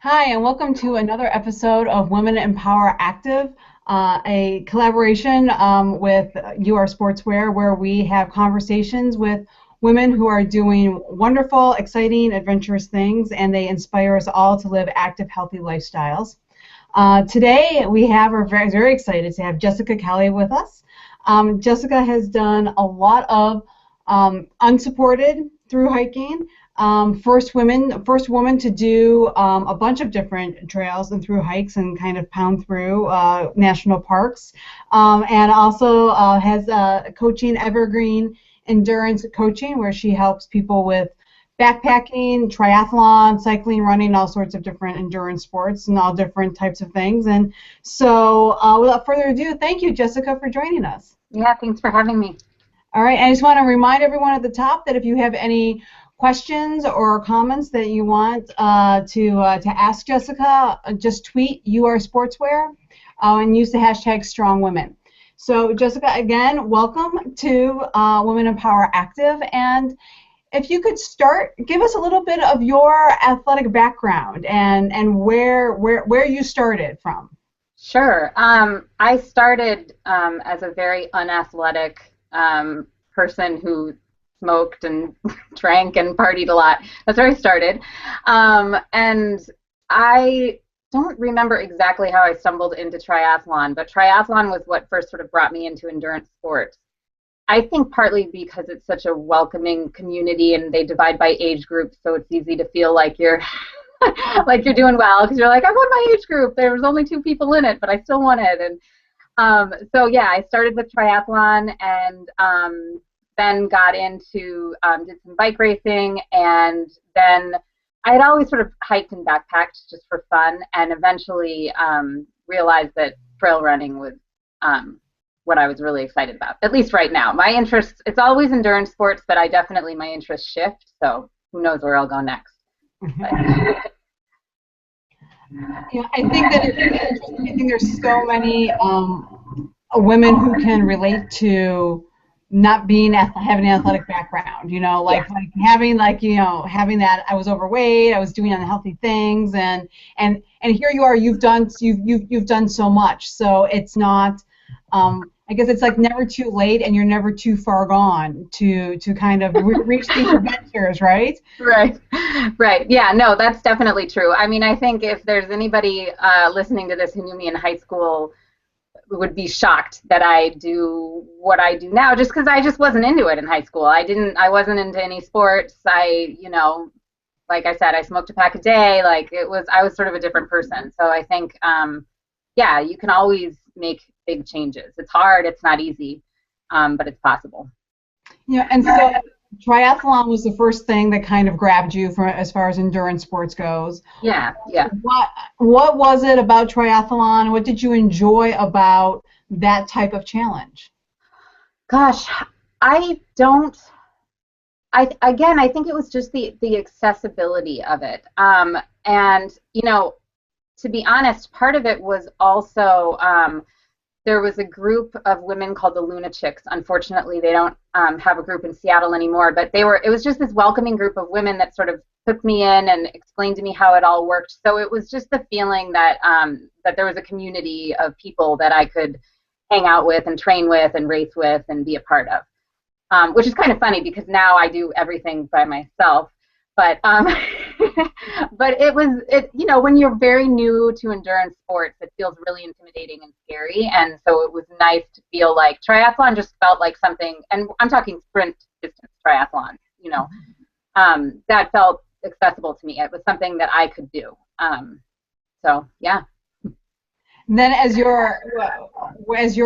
Hi, and welcome to another episode of Women Empower Active, a collaboration with UR Sportswear, where we have conversations with women who are doing wonderful, exciting, adventurous things, and they inspire us all to live active, healthy lifestyles. Today, we're very, very excited to have Jessica Kelley with us. Jessica has done a lot of unsupported through hiking. First woman to do a bunch of different trails and through hikes and kind of pound through national parks, and also has coaching evergreen endurance coaching where she helps people with backpacking, triathlon, cycling, running, all sorts of different endurance sports and all different types of things. And so without further ado, thank you, Jessica, for joining us. Yeah, thanks for having me. All right, I just want to remind everyone at the top that if you have any questions or comments that you want to ask Jessica, just tweet UR Sportswear and use the hashtag #StrongWomen. So Jessica, again, welcome to Women Empower Active, and if you could start, give us a little bit of your athletic background and where you started from. Sure. I started as a very unathletic person who smoked and drank and partied a lot. That's where I started. And I don't remember exactly how I stumbled into triathlon, but triathlon was what first sort of brought me into endurance sports. I think partly because it's such a welcoming community and they divide by age groups, so it's easy to feel like you're like you're doing well because you're like, I won my age group. There was only 2 people in it, but I still won it. And so yeah, I started with triathlon and then got into did some bike racing, and then I had always sort of hiked and backpacked just for fun, and eventually realized that trail running was what I was really excited about. At least right now, my interests, it's always endurance sports, but my interests shift. So who knows where I'll go next. Yeah, I think that it's interesting. I think there's so many women who can relate to not being having an athletic background. Like having that. I was overweight. I was doing unhealthy things, and here you are. You've done so much. So it's not. I guess it's like never too late, and you're never too far gone to kind of reach these adventures, right? Right. Yeah, no, that's definitely true. I mean, I think if there's anybody listening to this who knew me in high school would be shocked that I do what I do now, just because I just wasn't into it in high school. I wasn't into any sports. Like I said, I smoked a pack a day. I was sort of a different person. So I think, yeah, you can always make big changes. It's hard, it's not easy, but it's possible. Yeah, and so triathlon was the first thing that kind of grabbed you from as far as endurance sports goes. Yeah. What was it about triathlon? What did you enjoy about that type of challenge? Gosh, I think it was just the accessibility of it. And to be honest, part of it was also there was a group of women called the Lunatics. Unfortunately, they don't have a group in Seattle anymore, but it was just this welcoming group of women that sort of took me in and explained to me how it all worked. So it was just the feeling that that there was a community of people that I could hang out with and train with and race with and be a part of, which is kind of funny because now I do everything by myself. But but when you're very new to endurance sports, it feels really intimidating and scary. And so it was nice to feel like triathlon just felt like something, and I'm talking sprint distance triathlon, that felt accessible to me. It was something that I could do. So yeah. And then as you're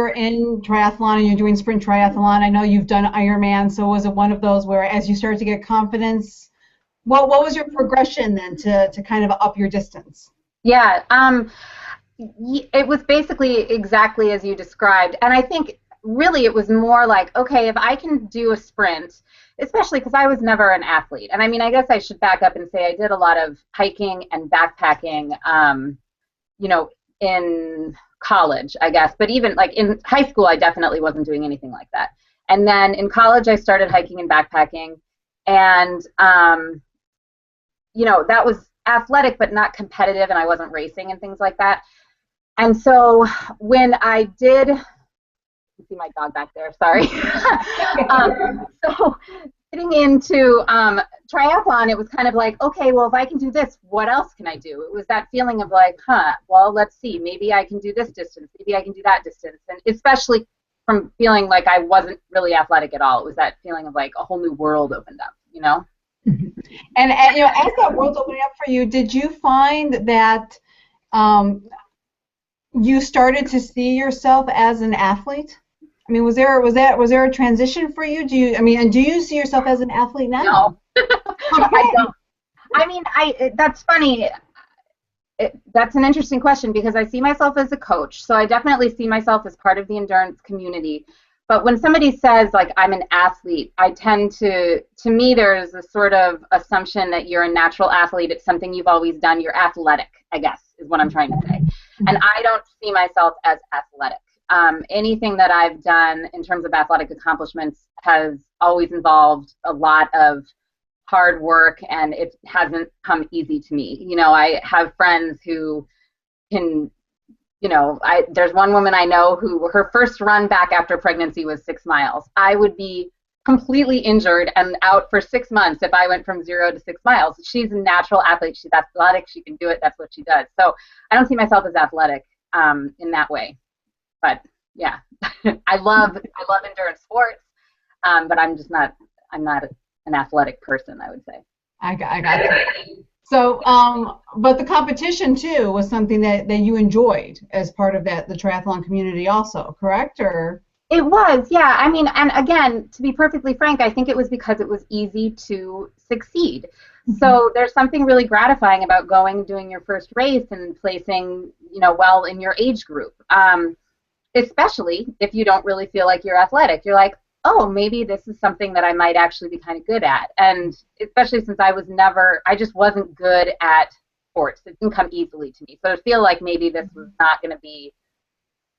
in triathlon and you're doing sprint triathlon, I know you've done Ironman. So was it one of those where as you started to get confidence, what was your progression then to kind of up your distance? Yeah, it was basically exactly as you described. And I think really it was more like, okay, if I can do a sprint, especially because I was never an athlete. And I mean, I guess I should back up and say I did a lot of hiking and backpacking, in college, I guess. But even like in high school, I definitely wasn't doing anything like that. And then in college, I started hiking and backpacking. And that was athletic but not competitive, and I wasn't racing and things like that. And so when I did, you see my dog back there, sorry. So getting into triathlon, it was kind of like, okay, well, if I can do this, what else can I do? It was that feeling of like, well, let's see, maybe I can do this distance, maybe I can do that distance, and especially from feeling like I wasn't really athletic at all. It was that feeling of like a whole new world opened up, you know? And you know, as that world's opening up for you, did you find that you started to see yourself as an athlete? I mean, was there a transition for you? Do you see yourself as an athlete now? No, I don't. I mean, that's funny. That's an interesting question because I see myself as a coach, so I definitely see myself as part of the endurance community. But when somebody says like I'm an athlete, I tend to me there's a sort of assumption that you're a natural athlete. It's something you've always done. You're athletic, I guess, is what I'm trying to say. And I don't see myself as athletic. Anything that I've done in terms of athletic accomplishments has always involved a lot of hard work, and it hasn't come easy to me. You know, I have friends who can, you know, there's one woman I know who her first run back after pregnancy was 6 miles. I would be completely injured and out for 6 months if I went from 0 to 6 miles. She's a natural athlete. She's athletic. She can do it. That's what she does. So I don't see myself as athletic in that way. But yeah, I love endurance sports, but I'm not an athletic person, I would say. I got you. So, but the competition too was something that you enjoyed as part of the triathlon community also, correct? Or it was, yeah. I mean, and again, to be perfectly frank, I think it was because it was easy to succeed. So there's something really gratifying about doing your first race and placing, you know, well in your age group. Especially if you don't really feel like you're athletic. You're like, oh, maybe this is something that I might actually be kind of good at. And especially since I just wasn't good at sports. It didn't come easily to me. So to feel like maybe this was not going to be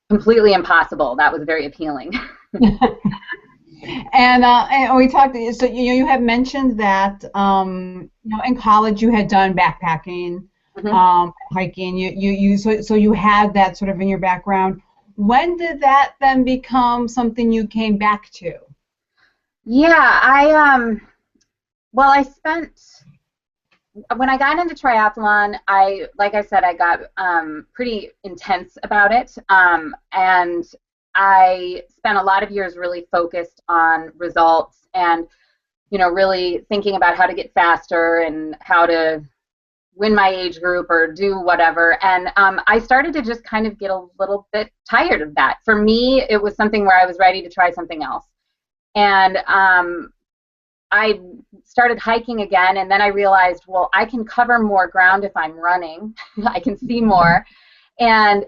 completely impossible, that was very appealing. And we talked, so you have mentioned that you know, in college you had done backpacking, hiking. So you had that sort of in your background. When did that then become something you came back to? Yeah, when I got into triathlon, like I said, I got pretty intense about it, and I spent a lot of years really focused on results and, you know, really thinking about how to get faster and how to win my age group or do whatever. And I started to just kind of get a little bit tired of that. For me, it was something where I was ready to try something else. And I started hiking again, and then I realized, well, I can cover more ground if I'm running. I can see more. And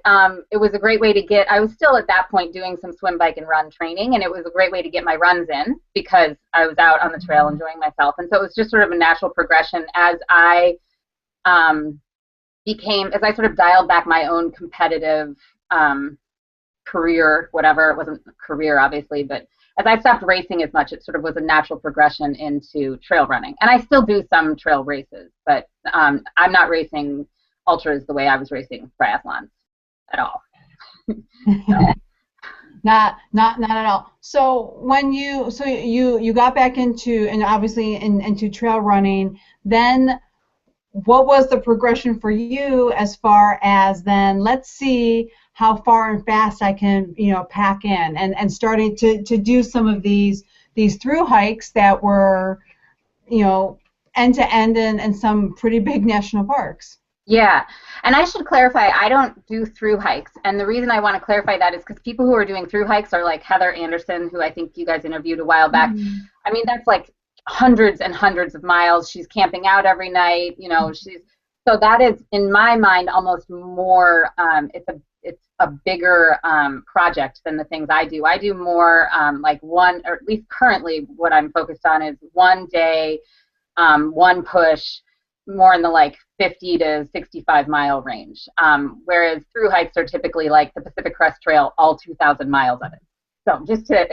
it was a great way to I was still at that point doing some swim, bike, and run training, and it was a great way to get my runs in because I was out on the trail enjoying myself. And so it was just sort of a natural progression as I sort of dialed back my own competitive career, whatever. It wasn't a career, obviously, but as I stopped racing as much, it sort of was a natural progression into trail running. And I still do some trail races, but I'm not racing ultras the way I was racing triathlons at all. Not at all. So when you got back into, and obviously into trail running, then what was the progression for you as far as then let's see how far and fast I can, you know, pack in, and starting to do some of these through hikes that were, you know, end to end in some pretty big national parks. Yeah, and I should clarify, I don't do through hikes, and the reason I want to clarify that is because people who are doing through hikes are like Heather Anderson, who I think you guys interviewed a while back. I mean, that's like hundreds and hundreds of miles. She's camping out every night, you know. So that is, in my mind, almost more. It's a bigger project than the things I do. I do more like one, or at least currently, what I'm focused on is 1 day, one push, more in the like 50 to 65 mile range. Whereas through hikes are typically like the Pacific Crest Trail, all 2,000 miles of it. So just to,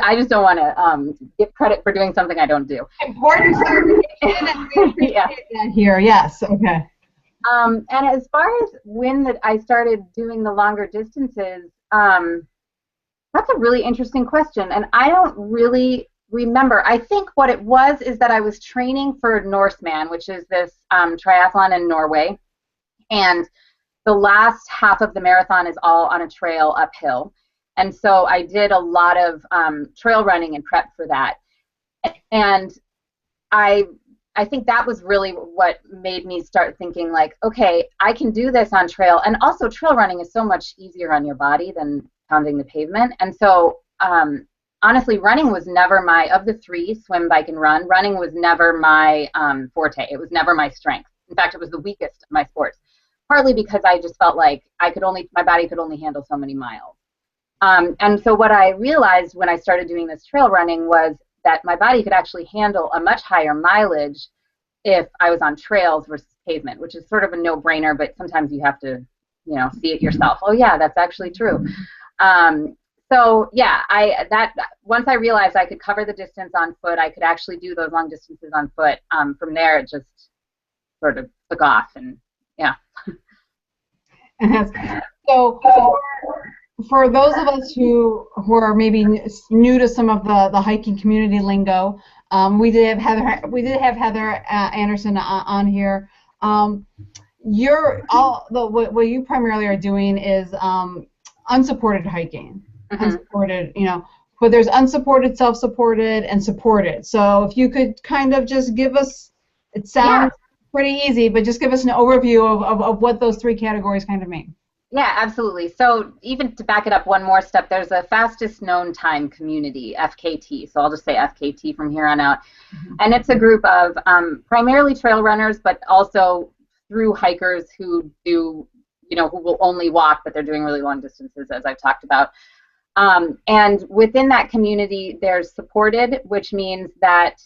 I just don't want to get credit for doing something I don't do. Important clarification. We appreciate Yeah. that here. Yes. Okay. And as far as when I started doing the longer distances, that's a really interesting question, and I don't really remember. I think what it was is that I was training for Norseman, which is this triathlon in Norway, and the last half of the marathon is all on a trail uphill. And so I did a lot of trail running and prep for that. And I think that was really what made me start thinking like, okay, I can do this on trail. And also trail running is so much easier on your body than pounding the pavement. And so honestly, running was never of the three, swim, bike, and run, running was never my forte. It was never my strength. In fact, it was the weakest of my sports, partly because I just felt like my body could only handle so many miles. And so what I realized when I started doing this trail running was that my body could actually handle a much higher mileage if I was on trails versus pavement, which is sort of a no-brainer, but sometimes you have to, see it yourself. Oh yeah, that's actually true. So yeah, once I realized I could cover the distance on foot, I could actually do those long distances on foot. From there, it just sort of took off, and yeah. So for those of us who are maybe new to some of the hiking community lingo, we did have Heather Anderson on here. What you primarily are doing is unsupported hiking. Mm-hmm. Unsupported, but there's unsupported, self-supported, and supported. So if you could kind of just give us, it sounds pretty easy, but just give us an overview of what those three categories kind of mean. Yeah, absolutely. So even to back it up one more step, there's a fastest known time community, FKT. So I'll just say FKT from here on out. Mm-hmm. And it's a group of primarily trail runners, but also through hikers who do, who will only walk, but they're doing really long distances, as I've talked about. And within that community, there's supported, which means that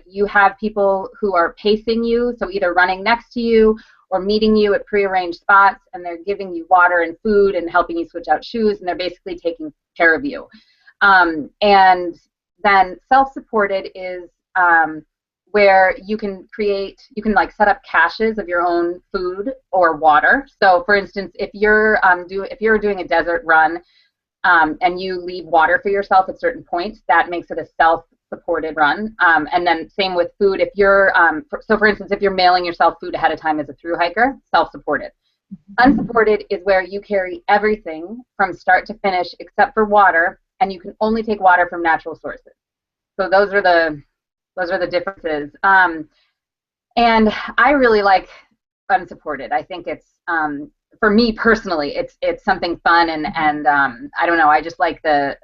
you have people who are pacing you, so either running next to you or meeting you at prearranged spots, and they're giving you water and food and helping you switch out shoes, and they're basically taking care of you. And then self-supported is where you can like set up caches of your own food or water. So for instance, if you're doing a desert run, and you leave water for yourself at certain points, that makes it a self-supported run. And then same with food. If you're, so for instance, if you're mailing yourself food ahead of time as a thru hiker, self-supported. Unsupported is where you carry everything from start to finish except for water, and you can only take water from natural sources. So those are the differences. And I really like unsupported. I think it's, for me personally, it's something fun, and I don't know, I just like the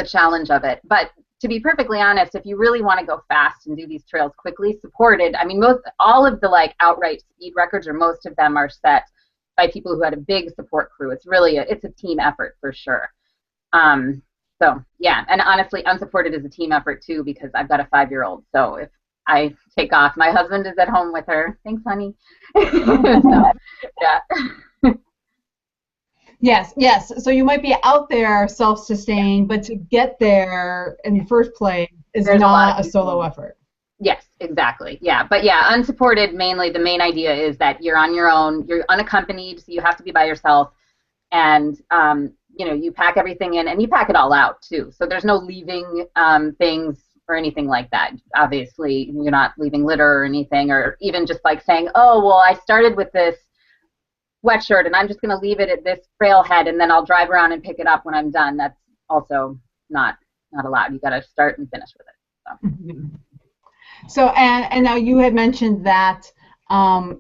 challenge of it. But to be perfectly honest, if you really want to go fast and do these trails quickly, supported, I mean, all of the like outright speed records, or most of them, are set by people who had a big support crew. It's really it's a team effort for sure. So yeah, and honestly, unsupported is a team effort too, because I've got a 5-year-old. So if I take off, my husband is at home with her. Thanks, honey. So, yeah. Yes. So you might be out there self-sustained, but to get there in the first place is not a solo effort. Yes, exactly. Yeah, but yeah, unsupported, mainly the main idea is that you're on your own, you're unaccompanied, so you have to be by yourself, and you pack everything in, and you pack it all out too. So there's no leaving things or anything like that. Obviously, you're not leaving litter or anything, or even just like saying, oh, well, I started with this sweatshirt and I'm just going to leave it at this trailhead and then I'll drive around and pick it up when I'm done. That's also not allowed. You got to start and finish with it. So and now you had mentioned that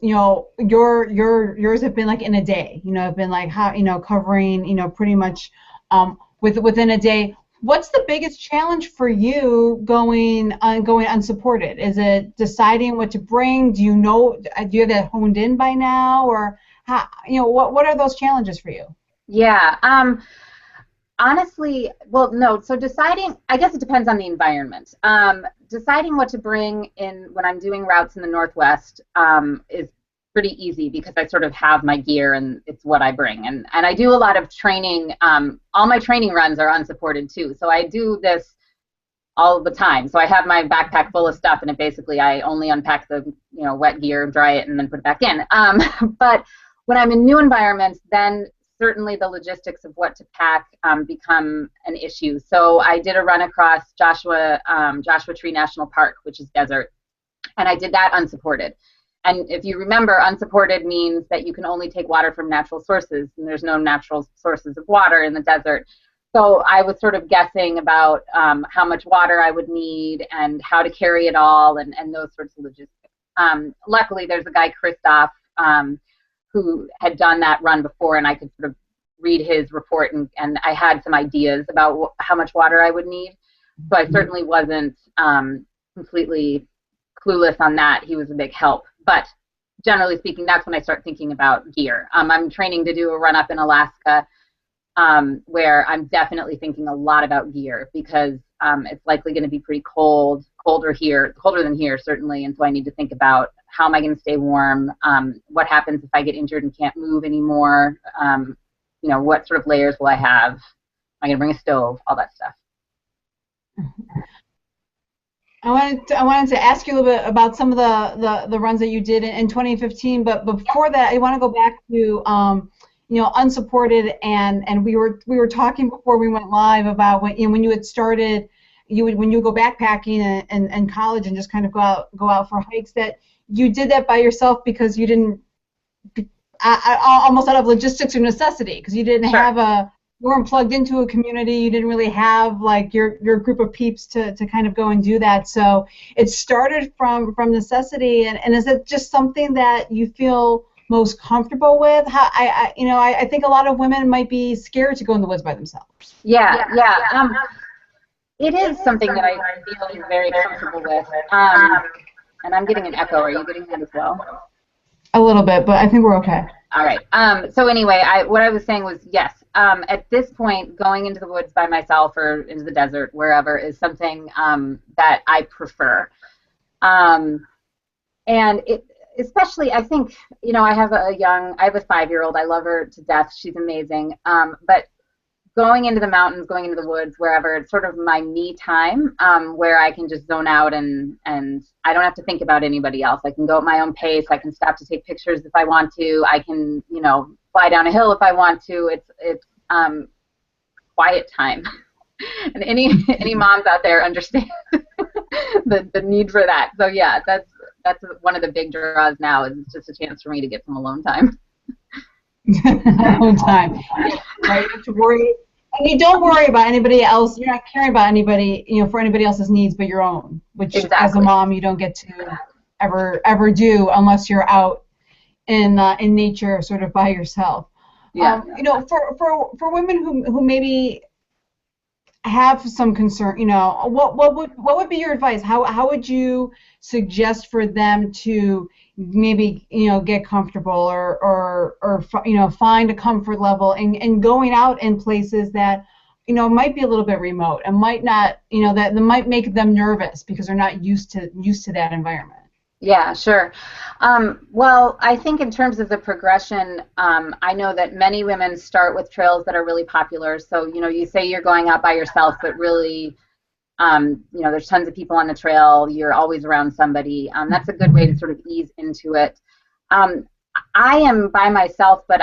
yours have been like in a day. Have been like covering pretty much within a day. What's the biggest challenge for you going unsupported? Is it deciding what to bring? Do you have that honed in by now, or how, what are those challenges for you? Yeah. Honestly, well, no. So deciding, I guess it depends on the environment. Deciding what to bring in when I'm doing routes in the Northwest is pretty easy because I sort of have my gear and it's what I bring. And I do a lot of training. All my training runs are unsupported too. So I do this all the time. So I have my backpack full of stuff, and it basically I only unpack the wet gear, dry it, and then put it back in. But when I'm in new environments, then certainly the logistics of what to pack become an issue. So I did a run across Joshua Tree National Park, which is desert, and I did that unsupported. And if you remember, unsupported means that you can only take water from natural sources, and there's no natural sources of water in the desert. So I was sort of guessing about how much water I would need and how to carry it all and those sorts of logistics. Luckily, there's a guy, Christoph, who had done that run before, and I could sort of read his report, and I had some ideas about how much water I would need. So I certainly wasn't completely clueless on that. He was a big help. But generally speaking, that's when I start thinking about gear. I'm training to do a run up in Alaska where I'm definitely thinking a lot about gear because it's likely going to be pretty colder than here certainly, and so I need to think about how am I going to stay warm, what happens if I get injured and can't move anymore, what sort of layers will I have, am I going to bring a stove, all that stuff. I wanted to ask you a little bit about some of the runs that you did in 2015, but before that, I want to go back to Unsupported, and we were talking before we went live about when you had started, when you go backpacking and college and just kind of go out for hikes, that you did that by yourself because you didn't almost out of logistics or necessity, because you didn't have you weren't plugged into a community, you didn't really have like your group of peeps to kind of go and do that. So it started from necessity, and is it just something that you feel most comfortable with? I think a lot of women might be scared to go in the woods by themselves. Yeah. It is something that I feel very comfortable with. And I'm getting an echo. Are you getting that as well? A little bit, but I think we're okay. All right. So anyway, what I was saying was, yes, at this point, going into the woods by myself or into the desert, wherever, is something that I prefer. And it, especially, I think, I have a 5-year-old. I love her to death. She's amazing. But going into the mountains, going into the woods, wherever, it's sort of my me time, where I can just zone out and I don't have to think about anybody else. I can go at my own pace. I can stop to take pictures if I want to. I can, fly down a hill if I want to. It's quiet time. And any moms out there understand the need for that. So yeah, that's one of the big draws now, is just a chance for me to get some alone time. Alone time. Right? You have to worry, and you don't worry about anybody else. You're not caring about anybody, for anybody else's needs but your own, which as a mom you don't get to ever do unless you're out in nature, sort of by yourself. Yeah. For women who maybe have some concern, what would be your advice? How would you suggest for them to maybe get comfortable or find a comfort level in going out in places that might be a little bit remote and might not that might make them nervous because they're not used to that environment? Yeah, sure. Well, I think in terms of the progression, I know that many women start with trails that are really popular. So, you say you're going out by yourself, but really, there's tons of people on the trail. You're always around somebody. That's a good way to sort of ease into it. I am by myself, but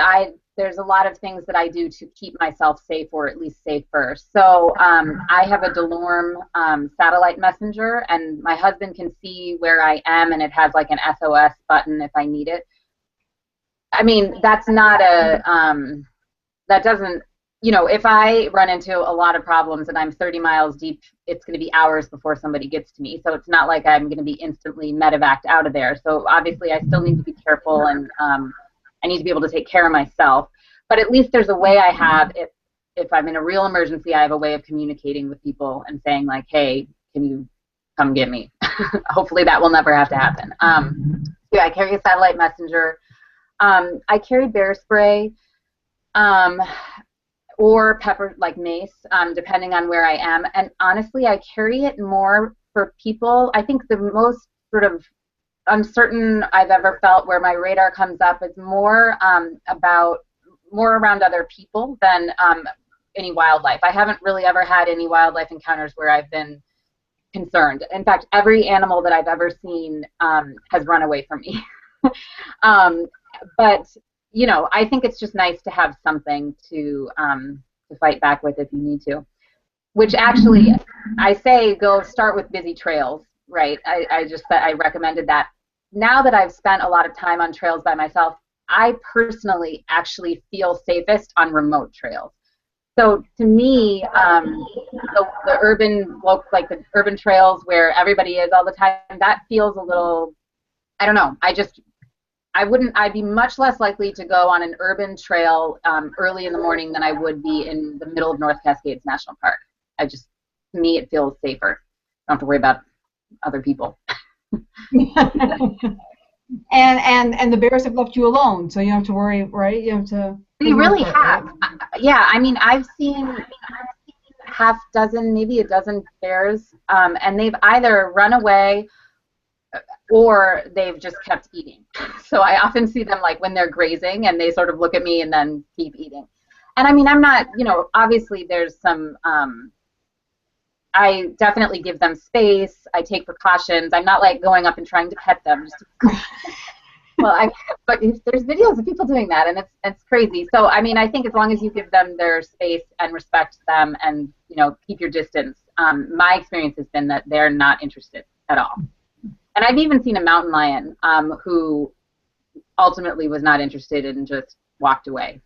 there's a lot of things that I do to keep myself safe, or at least safer. So I have a DeLorme satellite messenger, and my husband can see where I am, and it has like an SOS button if I need it. I mean, that's not that doesn't, if I run into a lot of problems and I'm 30 miles deep, it's going to be hours before somebody gets to me. So it's not like I'm going to be instantly medevaced out of there. So obviously I still need to be careful, and I need to be able to take care of myself. But at least there's a way I have, if I'm in a real emergency, I have a way of communicating with people and saying like, hey, can you come get me? Hopefully that will never have to happen. Yeah, I carry a satellite messenger. I carry bear spray or pepper, like mace, depending on where I am. And honestly, I carry it more for people. I think the most sort of uncertain I've ever felt where my radar comes up is more more around other people than any wildlife. I haven't really ever had any wildlife encounters where I've been concerned. In fact, every animal that I've ever seen has run away from me. But you know, I think it's just nice to have something to fight back with if you need to. Which actually, I say go start with busy trails, right? I just said I recommended that. Now that I've spent a lot of time on trails by myself, I personally actually feel safest on remote trails. So to me, the urban, like the urban trails where everybody is all the time, that feels a little, I don't know. I'd be much less likely to go on an urban trail early in the morning than I would be in the middle of North Cascades National Park. To me, it feels safer. I don't have to worry about other people. And the bears have left you alone, so you don't have to worry, right? You have to. They really have. Right? Yeah, I mean, I've seen half dozen, maybe a dozen bears, and they've either run away or they've just kept eating. So I often see them like when they're grazing and they sort of look at me and then keep eating. And I mean, I'm not, you know, obviously there's some, I definitely give them space. I take precautions. I'm not like going up and trying to pet them. But there's videos of people doing that, and it's crazy. So I mean, I think as long as you give them their space and respect them, and you know, keep your distance. My experience has been that they're not interested at all. And I've even seen a mountain lion who ultimately was not interested and just walked away.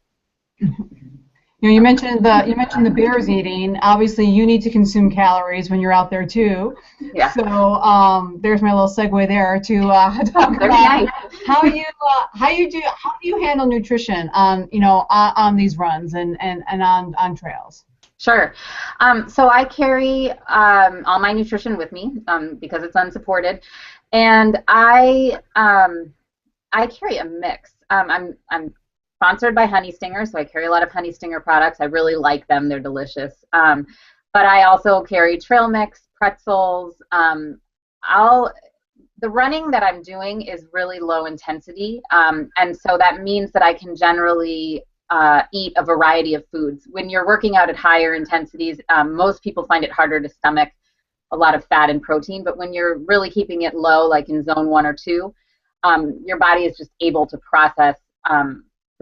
You know, you mentioned the bears eating. Obviously, you need to consume calories when you're out there too. Yeah. So there's my little segue there to talk about nice. how do you handle nutrition on these runs and on trails. Sure. So I carry all my nutrition with me because it's unsupported, and I carry a mix. I'm sponsored by Honey Stinger, so I carry a lot of Honey Stinger products. I really like them; they're delicious. But I also carry trail mix, pretzels. The running that I'm doing is really low intensity, and so that means that I can generally eat a variety of foods. When you're working out at higher intensities, most people find it harder to stomach a lot of fat and protein, but when you're really keeping it low, like in zone 1 or 2, your body is just able to process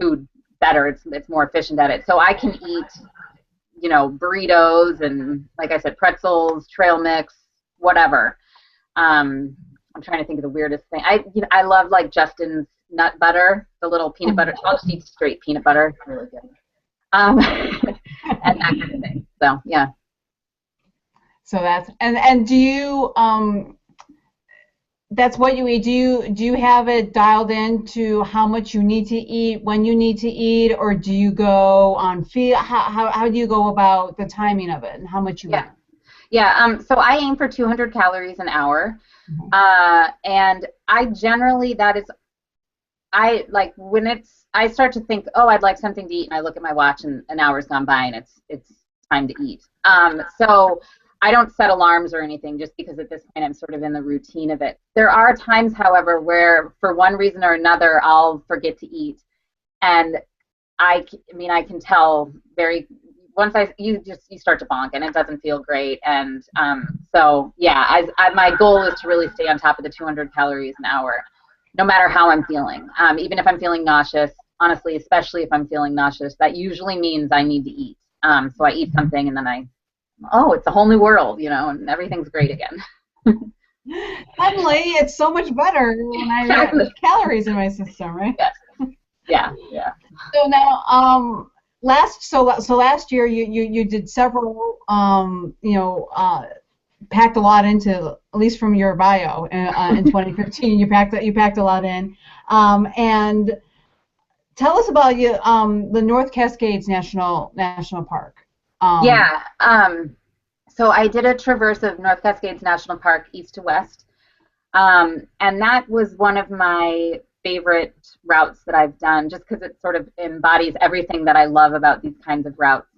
food better. It's more efficient at it. So I can eat, you know, burritos and, like I said, pretzels, trail mix, whatever. I'm trying to think of the weirdest thing. I love like Justin's nut butter, the little peanut butter. I'll just eat straight peanut butter. It's really good. And that kind of thing. So yeah. So that's and do you that's what you eat. Do you have it dialed in to how much you need to eat, when you need to eat, or do you go on feel? How do you go about the timing of it and how much you eat? Yeah. So I aim for 200 calories an hour, and I generally I start to think, oh, I'd like something to eat, and I look at my watch and an hour's gone by and it's time to eat. So I don't set alarms or anything just because at this point I'm sort of in the routine of it. There are times, however, where for one reason or another I'll forget to eat, and I can tell you start to bonk and it doesn't feel great, and so yeah, my goal is to really stay on top of the 200 calories an hour, no matter how I'm feeling. Even if I'm feeling nauseous, honestly, especially if I'm feeling nauseous, that usually means I need to eat. So I eat something and then it's a whole new world, you know, and everything's great again. Suddenly, it's so much better when I have calories in my system, right? Yes. Yeah. So now, last year you did several, packed a lot into, at least from your bio in 2015. You packed a lot in, and tell us about the North Cascades National Park. So I did a traverse of North Cascades National Park east to west, and that was one of my favorite routes that I've done, just because it sort of embodies everything that I love about these kinds of routes.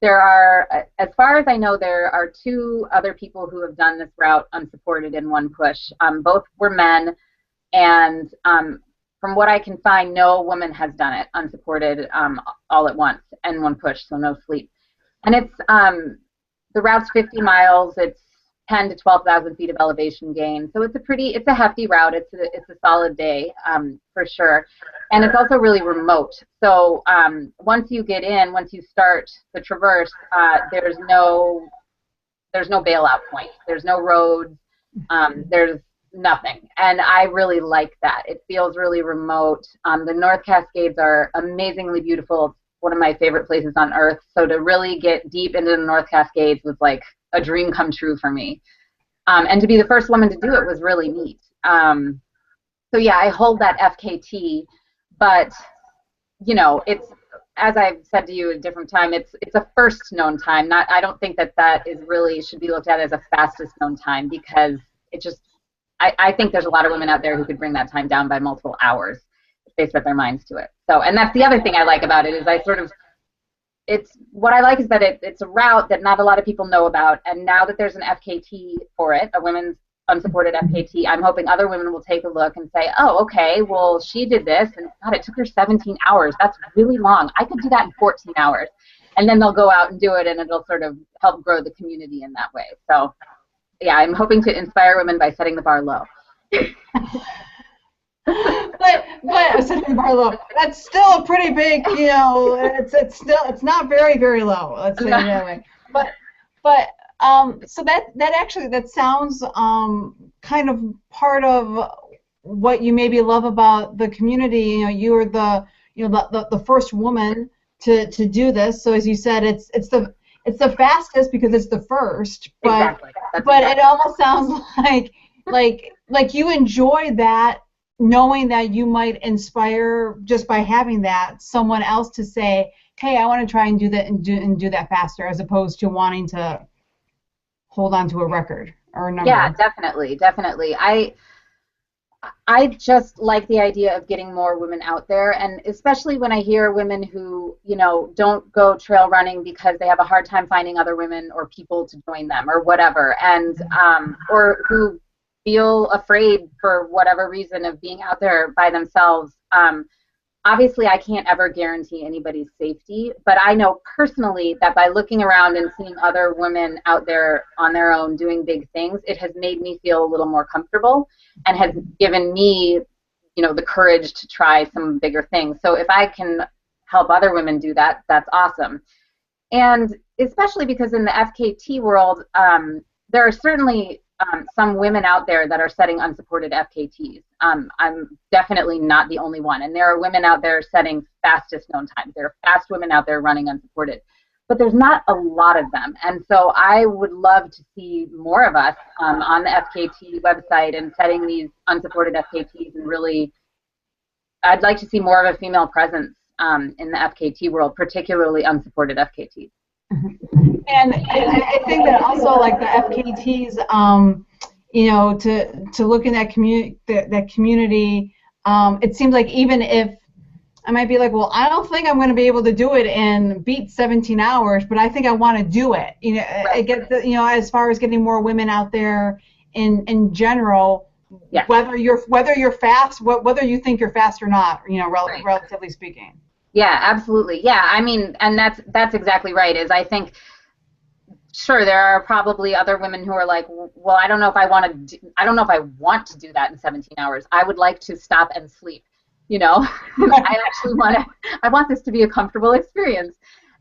there are, as far as I know, there are 2 other people who have done this route unsupported in one push. Both were men, and from what I can find, no woman has done it unsupported all at once in one push, so no sleep. And it's the route's 50 miles. It's 10 to 12,000 feet of elevation gain, so it's a hefty route. It's a solid day for sure, and it's also really remote. So once you start the traverse, there's no bailout point. There's no roads. There's nothing, and I really like that. It feels really remote. The North Cascades are amazingly beautiful. One of my favorite places on earth. So to really get deep into the North Cascades was like a dream come true for me. And to be the first woman to do it was really neat. So yeah, I hold that FKT, but you know, it's, as I've said to you at a different time, it's a first known time. I don't think that is really should be looked at as a fastest known time, because it just, I think there's a lot of women out there who could bring that time down by multiple hours if they set their minds to it. So, and that's the other thing I like about it, is what I like is that it's a route that not a lot of people know about, and now that there's an FKT for it, a women's unsupported FKT, I'm hoping other women will take a look and say, oh, okay, well, she did this, and God, it took her 17 hours. That's really long. I could do that in 14 hours. And then they'll go out and do it, and it'll sort of help grow the community in that way. So, yeah, I'm hoping to inspire women by setting the bar low. but setting the bar low, that's still a pretty big, you know, it's not very, very low, let's say it that way. So that sounds kind of part of what you maybe love about the community. You know, you are the first woman to do this. So as you said, it's the fastest because it's the first. But exactly. But it almost sounds like you enjoy that, knowing that you might inspire just by having that someone else to say, hey, I want to try and do that and do that faster, as opposed to wanting to hold on to a record or a number. Yeah, definitely. I just like the idea of getting more women out there, and especially when I hear women who, you know, don't go trail running because they have a hard time finding other women or people to join them or whatever, and or who feel afraid for whatever reason of being out there by themselves. Obviously, I can't ever guarantee anybody's safety, but I know personally that by looking around and seeing other women out there on their own doing big things, it has made me feel a little more comfortable and has given me, you know, the courage to try some bigger things. So if I can help other women do that, that's awesome. And especially because in the FKT world, there are certainly some women out there that are setting unsupported FKTs. I'm definitely not the only one. And there are women out there setting fastest known times. There are fast women out there running unsupported. But there's not a lot of them. And so I would love to see more of us on the FKT website and setting these unsupported FKTs, and really, I'd like to see more of a female presence in the FKT world, particularly unsupported FKTs. And I think that also, like the FKTs, you know, to look in that community, it seems like even if I might be like, well, I don't think I'm going to be able to do it and beat 17 hours, but I think I want to do it. You know, right. I get the, you know, as far as getting more women out there in general, yeah. whether you're fast, whether you think you're fast or not, you know, right. relatively speaking. Yeah, absolutely. Yeah, I mean, and that's exactly right. Is I think, sure, there are probably other women who are like, well, I don't know if I want to do that in 17 hours. I would like to stop and sleep. You know, I want this to be a comfortable experience.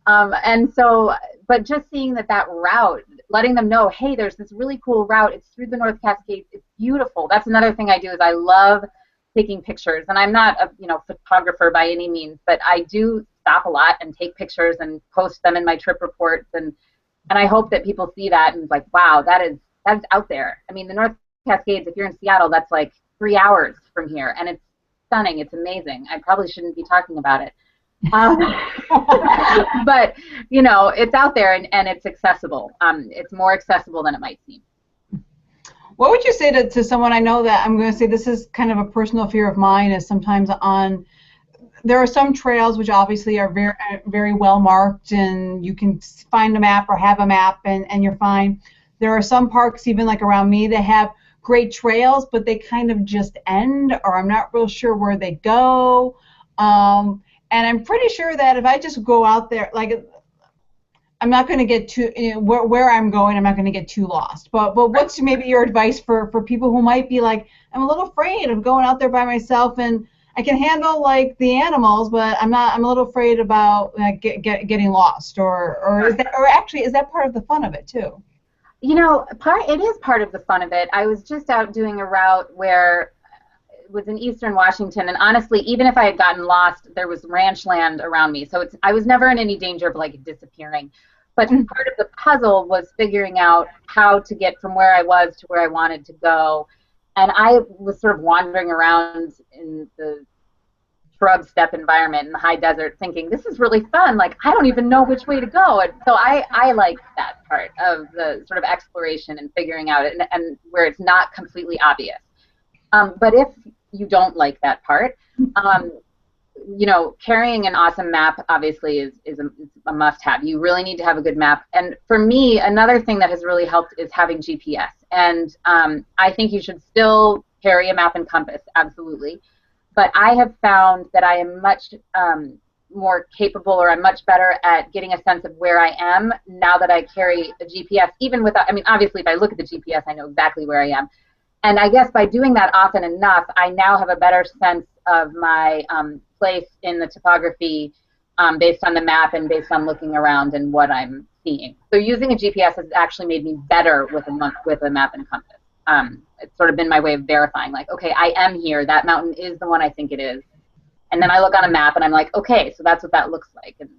And so, but just seeing that route, letting them know, hey, there's this really cool route. It's through the North Cascades. It's beautiful. That's another thing I do, is I love taking pictures. And I'm not a photographer by any means, but I do stop a lot and take pictures and post them in my trip reports. And I hope that people see that and like, wow, that's out there. I mean, the North Cascades, if you're in Seattle, that's like 3 hours from here, and it's stunning. It's amazing. I probably shouldn't be talking about it. But, you know, it's out there, and it's accessible. It's more accessible than it might seem. What would you say to someone? I know that I'm going to say this is kind of a personal fear of mine, is sometimes on there are some trails which obviously are very very well marked, and you can find a map or have a map, and you're fine. There are some parks, even like around me, that have great trails, but they kind of just end, or I'm not real sure where they go. And I'm pretty sure that if I just go out there, like, I'm not going to get too, where I'm going, I'm not going to get too lost. But what's maybe your advice for people who might be like, I'm a little afraid of going out there by myself, and I can handle like the animals, but I'm a little afraid about like, getting lost, or actually is that part of the fun of it too? You know, it is part of the fun of it. I was just out doing a route where it was in eastern Washington, and honestly, even if I had gotten lost, there was ranch land around me, so I was never in any danger of like disappearing. But part of the puzzle was figuring out how to get from where I was to where I wanted to go, and I was sort of wandering around in the shrub steppe environment in the high desert thinking, this is really fun, like I don't even know which way to go. And so I like that part of the sort of exploration and figuring out it, and where it's not completely obvious. But if you don't like that part, you know, carrying an awesome map obviously is a must-have. You really need to have a good map. And for me, another thing that has really helped is having GPS. And I think you should still carry a map and compass, absolutely. But I have found that I am much more capable, or I'm much better at getting a sense of where I am now that I carry a GPS, even without, I mean, obviously if I look at the GPS, I know exactly where I am. And I guess by doing that often enough, I now have a better sense of my place in the topography based on the map and based on looking around and what I'm seeing. So using a GPS has actually made me better with a map and compass. It's sort of been my way of verifying, like, okay, I am here. That mountain is the one I think it is. And then I look on a map and I'm like, okay, so that's what that looks like, and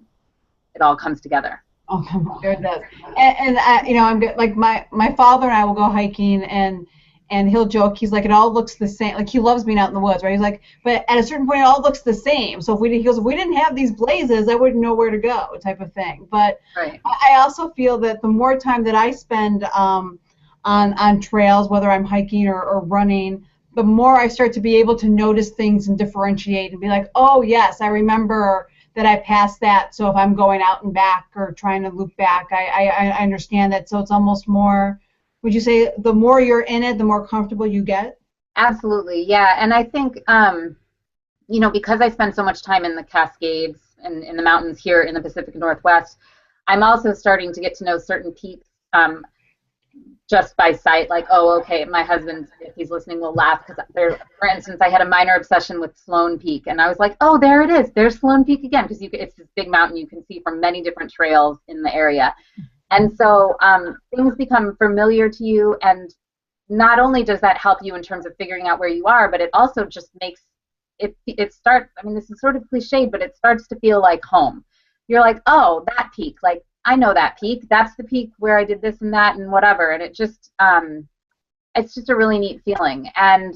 it all comes together. Oh, sure it does. And you know, I'm like my father and I will go hiking, and he'll joke. He's like, it all looks the same. Like, he loves being out in the woods, right? He's like, but at a certain point, it all looks the same. So he goes, if we didn't have these blazes, I wouldn't know where to go, type of thing. But right. I also feel that the more time that I spend on trails, whether I'm hiking or running, the more I start to be able to notice things and differentiate and be like, oh yes, I remember that I passed that. So if I'm going out and back or trying to loop back, I understand that. So it's almost more. Would you say the more you're in it, the more comfortable you get? Absolutely, yeah. And I think, you know, because I spend so much time in the Cascades and in the mountains here in the Pacific Northwest, I'm also starting to get to know certain peaks just by sight. Like, oh, okay, my husband, if he's listening, will laugh because, for instance, I had a minor obsession with Sloan Peak, and I was like, oh, there it is. There's Sloan Peak again, because it's this big mountain you can see from many different trails in the area. And so things become familiar to you, and not only does that help you in terms of figuring out where you are, but it also just makes it start, I mean, this is sort of cliched, but it starts to feel like home. You're like, oh, that peak, like, I know that peak. That's the peak where I did this and that and whatever. And it just, it's just a really neat feeling. And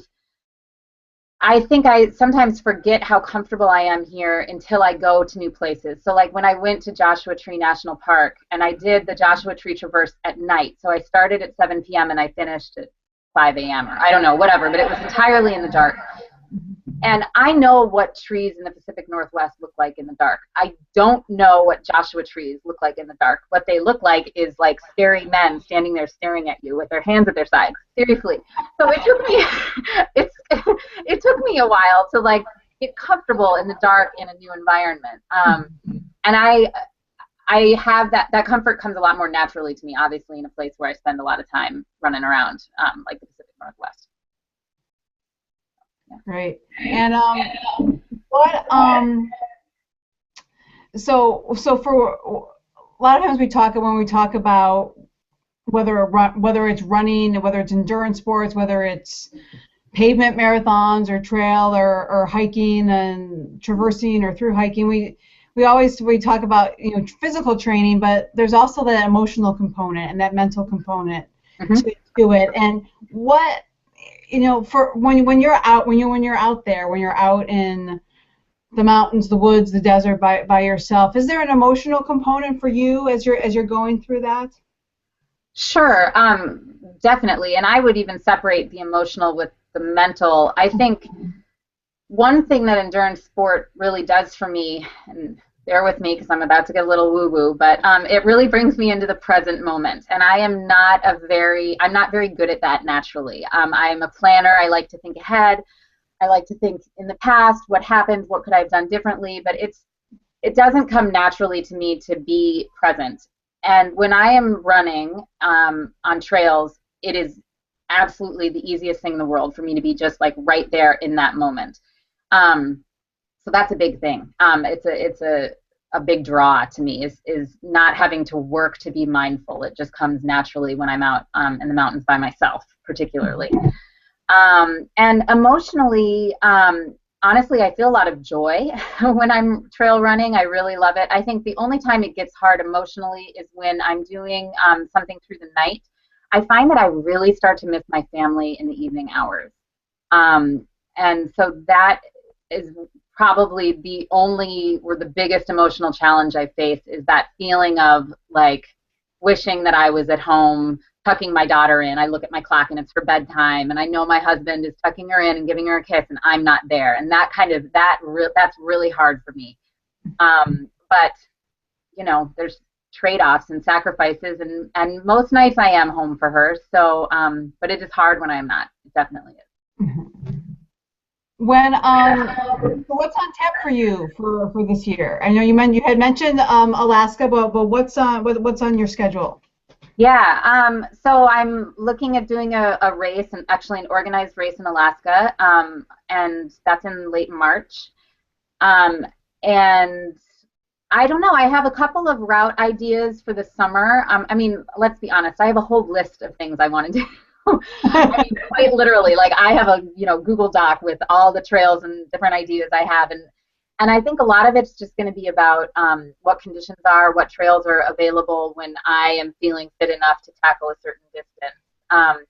I think I sometimes forget how comfortable I am here until I go to new places. So like when I went to Joshua Tree National Park, and I did the Joshua Tree Traverse at night. So I started at 7 p.m. and I finished at 5 a.m. or I don't know, whatever, but it was entirely in the dark. And I know what trees in the Pacific Northwest look like in the dark. I don't know what Joshua trees look like in the dark. What they look like is like scary men standing there staring at you with their hands at their sides. Seriously. So it took me, it took me a while to like get comfortable in the dark in a new environment. And I have that comfort comes a lot more naturally to me, obviously, in a place where I spend a lot of time running around, like the Pacific Northwest. Yeah. Right. And what so for a lot of times when we talk about whether it's running, whether it's endurance sports, whether it's pavement marathons or trail or hiking and traversing or through hiking, we talk about, you know, physical training, but there's also that emotional component and that mental component to it. And what, you know, for when you're out there, when you're out in the mountains, the woods, the desert by yourself, is there an emotional component for you as you're going through that? Sure, definitely. And I would even separate the emotional with the mental. I think one thing that endurance sport really does for me, and bear with me because I'm about to get a little woo-woo, but it really brings me into the present moment. And I'm not very good at that naturally. I'm a planner. I like to think ahead. I like to think in the past, what happened, what could I have done differently, but it doesn't come naturally to me to be present. And when I am running on trails, it is absolutely the easiest thing in the world for me to be just like right there in that moment. So that's a big thing. It's a big draw to me is not having to work to be mindful. It just comes naturally when I'm out in the mountains by myself, particularly. And emotionally, honestly, I feel a lot of joy when I'm trail running. I really love it. I think the only time it gets hard emotionally is when I'm doing something through the night. I find that I really start to miss my family in the evening hours. And so that is probably the biggest emotional challenge I face is that feeling of like wishing that I was at home tucking my daughter in. I look at my clock and it's her bedtime, and I know my husband is tucking her in and giving her a kiss, and I'm not there. And that's really hard for me. But you know, there's trade-offs and sacrifices, and most nights I am home for her. So, but it is hard when I am not. It definitely is. When so what's on tap for you for this year? I know you had mentioned Alaska, but what's on your schedule? Yeah, so I'm looking at doing a race, and actually an organized race in Alaska, and that's in late March. And I don't know, I have a couple of route ideas for the summer. I mean, let's be honest, I have a whole list of things I want to do. I mean, quite literally, like I have a Google Doc with all the trails and different ideas I have, and I think a lot of it's just going to be about what conditions are, what trails are available when I am feeling fit enough to tackle a certain distance.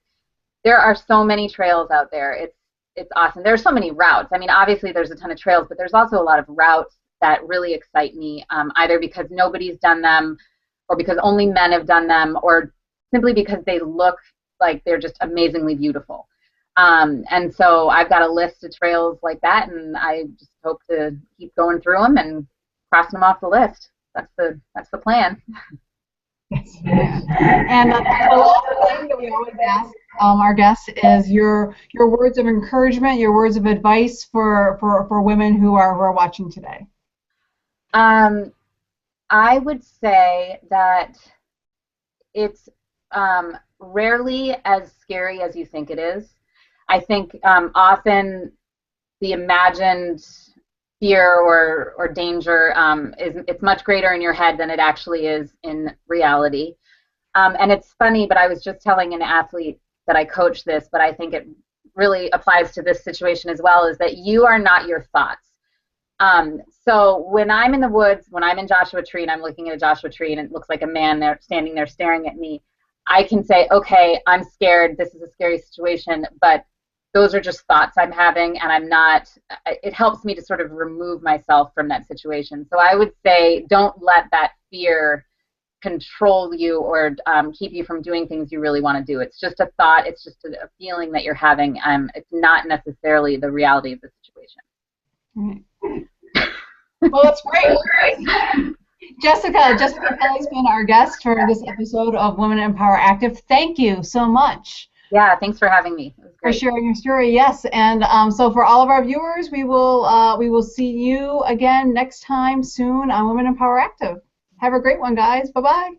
There are so many trails out there. It's awesome. There are so many routes. I mean, obviously there's a ton of trails, but there's also a lot of routes that really excite me, either because nobody's done them, or because only men have done them, or simply because they look like they're just amazingly beautiful. And so I've got a list of trails like that, and I just hope to keep going through them and crossing them off the list. That's the plan. Yes. And the last thing that we always ask our guests is your words of encouragement, your words of advice for women who are watching today. I would say that it's rarely as scary as you think it is. I think often the imagined fear or danger it's much greater in your head than it actually is in reality. And it's funny, but I was just telling an athlete that I coach this, but I think it really applies to this situation as well, is that you are not your thoughts. So when I'm in the woods, when I'm in Joshua Tree and I'm looking at a Joshua Tree and it looks like a man there standing there staring at me, I can say, okay, I'm scared, this is a scary situation, but those are just thoughts I'm having, and I'm not, it helps me to sort of remove myself from that situation. So I would say don't let that fear control you or keep you from doing things you really want to do. It's just a thought, it's just a feeling that you're having. It's not necessarily the reality of the situation. Well, that's great. Jessica Kelley's been our guest for this episode of Women in Power Active. Thank you so much. Yeah, thanks for having me. It was great. For sharing your story, yes. And so for all of our viewers, we will see you again next time soon on Women in Power Active. Have a great one, guys. Bye-bye.